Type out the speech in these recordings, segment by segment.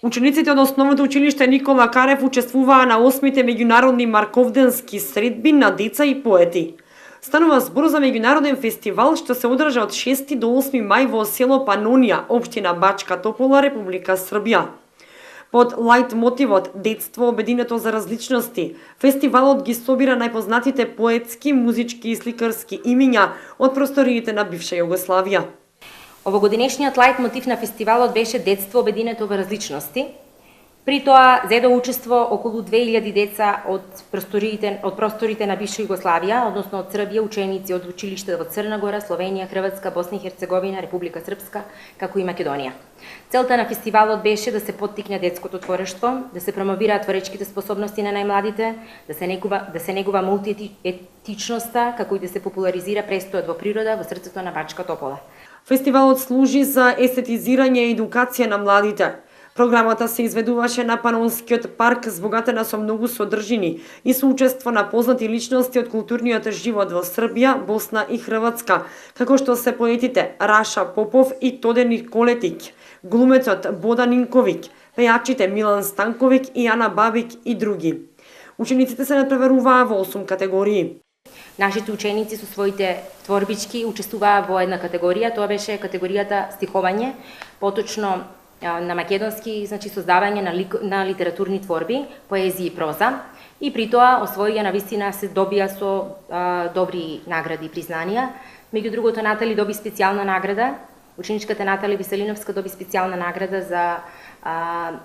Учениците од Основното училиште Никола Карев учествуваа на 8-те меѓународни марковденски средби на деца и поети. Станува збор за меѓународен фестивал што се одржа од 6 до 8 мај во село Панонија, општина Бачка Топола, Република Србија. Под лајт мотивот Детство обединето за различности, фестивалот ги собира најпознатите поетски, музички и сликарски имиња од просториите на бивша Југославија. Овогодинешниот лајт мотив на фестивалот беше Детство обединето во различности. При тоа зедо учество околу 2000 деца од просторите на бивша Југославија, односно од Србија, ученици од училишта во Црна Гора, Словенија, Хрватска, Босна и Херцеговина, Република Српска, како и Македонија. Целта на фестивалот беше да се поттикне детското творештво, да се промовираат творечките способности на најмладите, да се негува мултиетичноста, како и да се популаризира престојот во природа во срцето на Бачка Топола. Фестивалот служи за естетизирање и едукација на младите. Програмата се изведуваше на Панонскиот парк, збогатена со многу содржини и со учество на познати личности од културниот живот во Србија, Босна и Хрватска, како што се поетите Раша Попов и Тоде Николетик, глумецот Бодан Инковик, пејачите Милан Станковик и Ана Бабик и други. Учениците се надпреваруваа во 8 категории. Нашите ученици со своите творбички учествуваа во една категорија, тоа беше категоријата стиховање, поточно на македонски, значи создавање на литературни творби, поезија и проза, и при тоа освоија на вистина се добија со добри награди и признанија. Меѓу другото, Натали доби специјална награда, ученичката Натали Веселиновска доби специјална награда за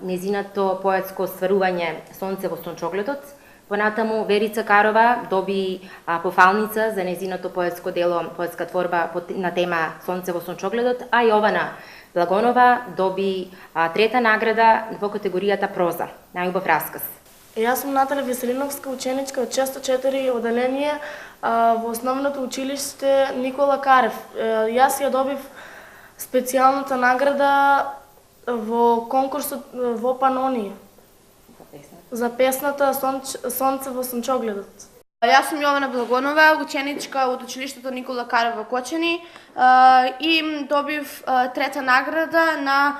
незиното поетско стварување Сонце во сончогледот. Понатаму Верица Карова доби пофалница за незиното поетско дело, поетска творба на тема Сонце во сончогледот, а Јована Благонова доби трета награда во категоријата проза, најубав расказ. Јас сум Натали Веселиновска, ученичка од 604 оделение во Основното училиште Никола Карев. Јас ја добив специјалната награда во конкурсот во Панонија за песната Сонце во сончогледот. Јас сум Јована Благонова, ученичка од училиштето Никола Карев во Кочани и добив трета награда на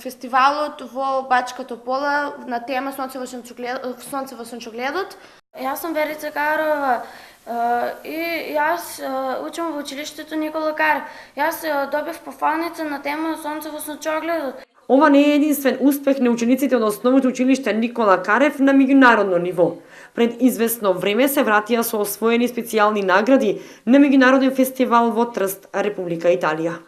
фестивалот во Бачка Топола на тема Сонце во сончогледот. Јас сум Верица Карова и јас учам во училиштето Никола Карев. Јас добив пофалница на тема Сонце во сончогледот. Ова не е единствен успех на учениците од Основното училиште Никола Карев на меѓународно ниво. Пред известно време се вратија со освоени специјални награди на меѓународен фестивал во Трст, Република Италија.